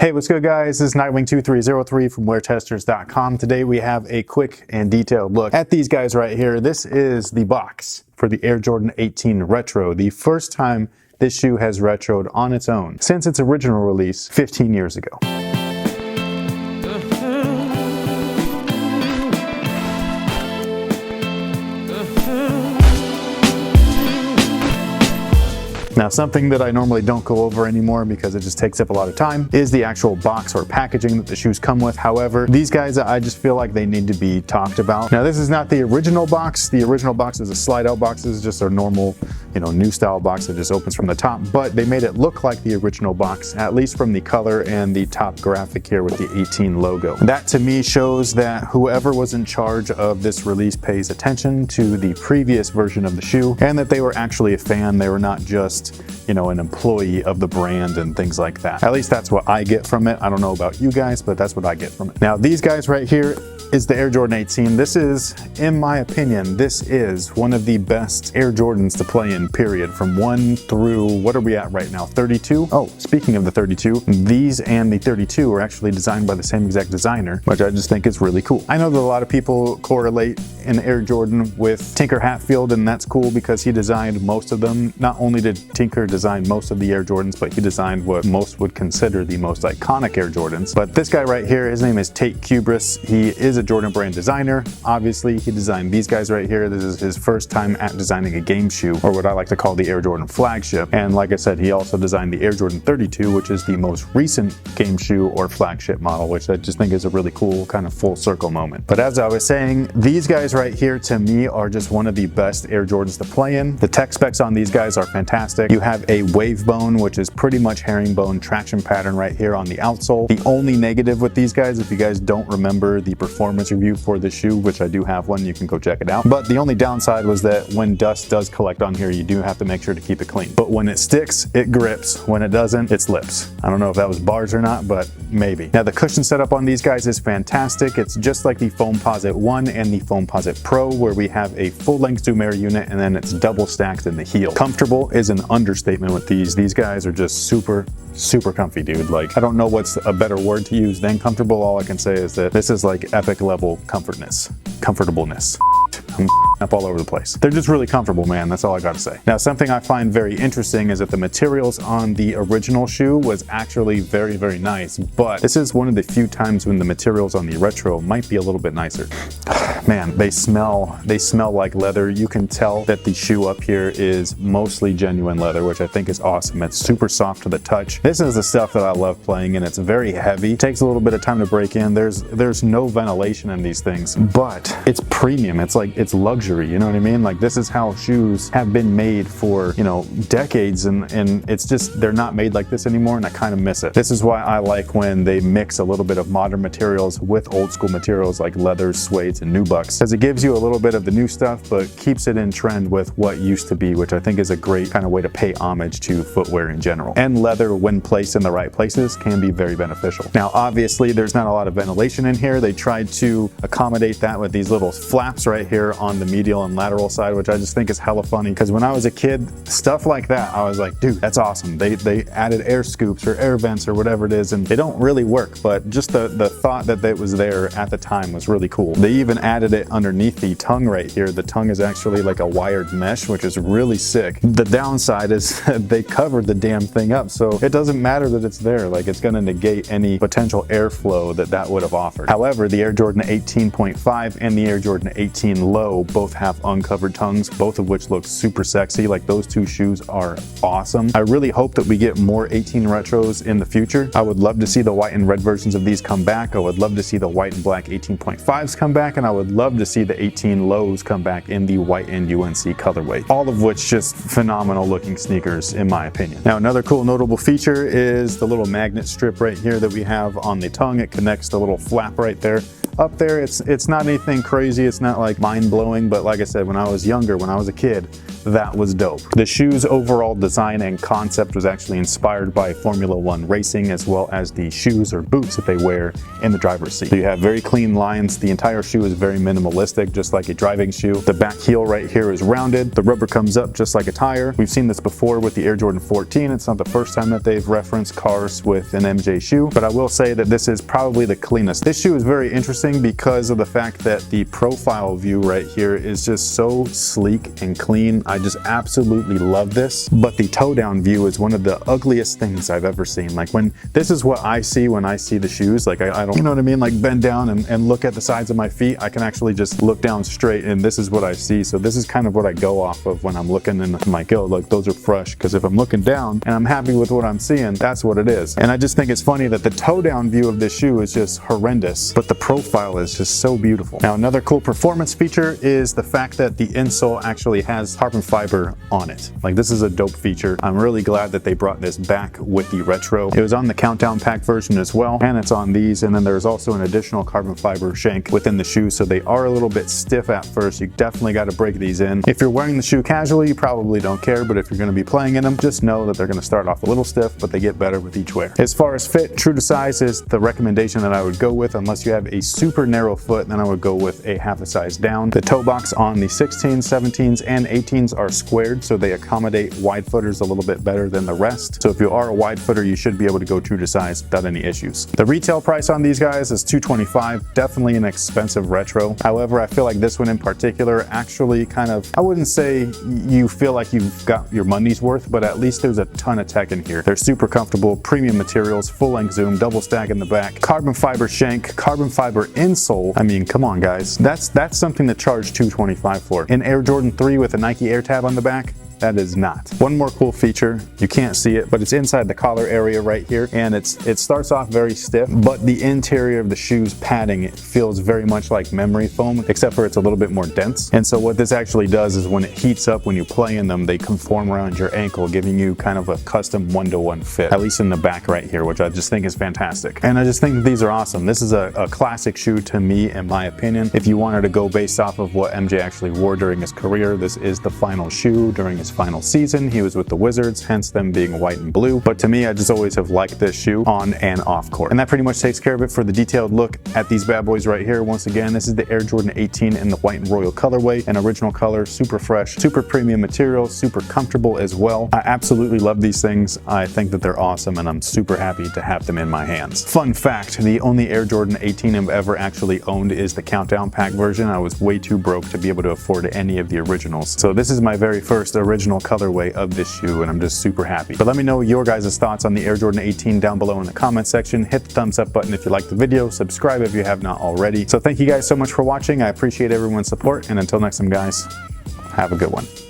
Hey, what's good guys? This is Nightwing2303 from WearTesters.com. Today we have a quick and detailed look at these guys right here. This is the box for the Air Jordan XVIII Retro, the first time this shoe has retroed on its own since its original release 15 years ago. Now, something that I normally don't go over anymore because it just takes up a lot of time is the actual box or packaging that the shoes come with. However, these guys, I just feel like they need to be talked about. Now, this is not the original box. The original box is a slide out box. This is just a normal, new style box that just opens from the top, but they made it look like the original box, at least from the color and the top graphic here with the 18 logo. That to me shows that whoever was in charge of this release pays attention to the previous version of the shoe and that they were actually a fan. They were not just an employee of the brand and things like that. At least that's what I get from it. I don't know about you guys, but that's what I get from it. Now, these guys right here is the Air Jordan XVIII. This is, in my opinion, this is one of the best Air Jordans to play in, period. From 1 through, what are we at right now, 32? Oh, speaking of the 32, these and the 32 are actually designed by the same exact designer, which I just think is really cool. I know that a lot of people correlate an Air Jordan with Tinker Hatfield, and that's cool because he designed most of them. Not only did Tinker design most of the Air Jordans, but he designed what most would consider the most iconic Air Jordans. But this guy right here, his name is Tate Kubris. He is a Jordan brand designer. Obviously, he designed these guys right here. This is his first time at designing a game shoe, or what I like to call the Air Jordan flagship. And like I said, he also designed the Air Jordan 32, which is the most recent game shoe or flagship model, which I just think is a really cool kind of full circle moment. But as I was saying, these guys right here to me are just one of the best Air Jordans to play in. The tech specs on these guys are fantastic. You have a wave bone, which is pretty much herringbone traction pattern right here on the outsole. The only negative with these guys, if you guys don't remember the performance review for the shoe, which I do have one, you can go check it out. But the only downside was that when dust does collect on here, you do have to make sure to keep it clean. But when it sticks, it grips. When it doesn't, it slips. I don't know if that was bars or not, but maybe. Now, the cushion setup on these guys is fantastic. It's just like the Foamposite 1 and the Foamposite Pro, where we have a full-length Zoom Air unit and then it's double stacked in the heel. Comfortable is an understatement with these. These guys are just super comfy, dude. Like, I don't know what's a better word to use than comfortable. All I can say is that this is like epic level comfortableness. I'm up all over the place. They're just really comfortable, man. That's all I gotta say. Now, something I find very interesting is that the materials on the original shoe was actually very nice, but this is one of the few times when the materials on the retro might be a little bit nicer. Man, they smell like leather. You can tell that the shoe up here is mostly genuine leather, which I think is awesome. It's super soft to the touch. This is the stuff that I love playing, and it's very heavy. It takes a little bit of time to break in. There's no ventilation in these things, but it's premium. It's like, it's luxury, you know what I mean? Like, this is how shoes have been made for, decades, and it's just, they're not made like this anymore, and I kind of miss it. This is why I like when they mix a little bit of modern materials with old school materials like leathers, suedes, and nubucks, because it gives you a little bit of the new stuff, but keeps it in trend with what used to be, which I think is a great kind of way to pay homage to footwear in general. And leather, when placed in the right places, can be very beneficial. Now, obviously, there's not a lot of ventilation in here. They tried to accommodate that with these little flaps right here on the medial and lateral side, which I just think is hella funny, because when I was a kid, stuff like that, I was like, dude, that's awesome. They added air scoops or air vents or whatever it is, and they don't really work, but just the thought that it was there at the time was really cool. They even added it underneath the tongue right here. The tongue is actually like a wired mesh, which is really sick. The downside is they covered the damn thing up, so it doesn't matter that it's there. Like, it's going to negate any potential airflow that would have offered. However, the Air Jordan 18.5 and the Air Jordan 18 Low both have uncovered tongues, both of which look super sexy. Like, those two shoes are awesome. I really hope that we get more 18 retros in the future. I would love to see the white and red versions of these come back. I would love to see the white and black 18.5s come back, and I would love to see the 18 Lows come back in the white and UNC colorway. All of which just phenomenal looking sneakers, in my opinion. Now, another cool notable feature is the little magnet strip right here that we have on the tongue. It connects the little flap right there. up there. It's not anything crazy. It's not like mind-blowing, but like I said, when I was younger, when I was a kid, that was dope. The shoe's overall design and concept was actually inspired by Formula One racing, as well as the shoes or boots that they wear in the driver's seat. So you have very clean lines. The entire shoe is very minimalistic, just like a driving shoe. The back heel right here is rounded. The rubber comes up just like a tire. We've seen this before with the Air Jordan XIV. It's not the first time that they've referenced cars with an MJ shoe, but I will say that this is probably the cleanest. This shoe is very interesting because of the fact that the profile view right here is just so sleek and clean. I just absolutely love this, but the toe down view is one of the ugliest things I've ever seen. Like, when this is what I see when I see the shoes, like I don't, you know what I mean? Like, bend down and look at the sides of my feet. I can actually just look down straight and this is what I see. So this is kind of what I go off of when I'm looking, and I'm like, oh, look, those are fresh. Because if I'm looking down and I'm happy with what I'm seeing, that's what it is. And I just think it's funny that the toe down view of this shoe is just horrendous, but the profile is just so beautiful. Now, another cool performance feature is the fact that the insole actually has carbon fiber on it. Like, this is a dope feature. I'm really glad that they brought this back with the retro. It was on the countdown pack version as well, and it's on these, and then there's also an additional carbon fiber shank within the shoe, so they are a little bit stiff at first. You definitely got to break these in. If you're wearing the shoe casually, you probably don't care, but if you're going to be playing in them, just know that they're going to start off a little stiff, but they get better with each wear. As far as fit, true to size is the recommendation that I would go with. Unless you have a super narrow foot, then I would go with a half a size down. The toe box on the 16s, 17s, and 18s are squared, so they accommodate wide footers a little bit better than the rest. So if you are a wide footer, you should be able to go true to size without any issues. The retail price on these guys is $225. Definitely an expensive retro. However, I feel like this one in particular actually kind of, I wouldn't say you feel like you've got your money's worth, but at least there's a ton of tech in here. They're super comfortable, premium materials, full length zoom, double stack in the back, carbon fiber shank, carbon fiber insole. I mean, come on guys, that's something to charge $225 for. An Air Jordan 3 with a Nike Air tab on the back, that is not. One more cool feature, you can't see it, but it's inside the collar area right here, and it starts off very stiff, but the interior of the shoe's padding, it feels very much like memory foam, except for it's a little bit more dense. And so what this actually does is when it heats up, when you play in them, they conform around your ankle, giving you kind of a custom one-to-one fit, at least in the back right here, which I just think is fantastic. And I just think that these are awesome. This is a classic shoe to me, in my opinion. If you wanted to go based off of what MJ actually wore during his career, this is the final shoe during his final season. He was with the Wizards, hence them being white and blue. But to me, I just always have liked this shoe on and off court. And that pretty much takes care of it for the detailed look at these bad boys right here. Once again, this is the Air Jordan XVIII in the white and royal colorway, an original color, super fresh, super premium material, super comfortable as well. I absolutely love these things. I think that they're awesome, and I'm super happy to have them in my hands. Fun fact, the only Air Jordan XVIII I've ever actually owned is the countdown pack version. I was way too broke to be able to afford any of the originals. So this is my very first original colorway of this shoe, and I'm just super happy. But let me know your guys' thoughts on the Air Jordan XVIII down below in the comment section. Hit the thumbs up button if you liked the video. Subscribe if you have not already. So thank you guys so much for watching. I appreciate everyone's support, and until next time guys, have a good one.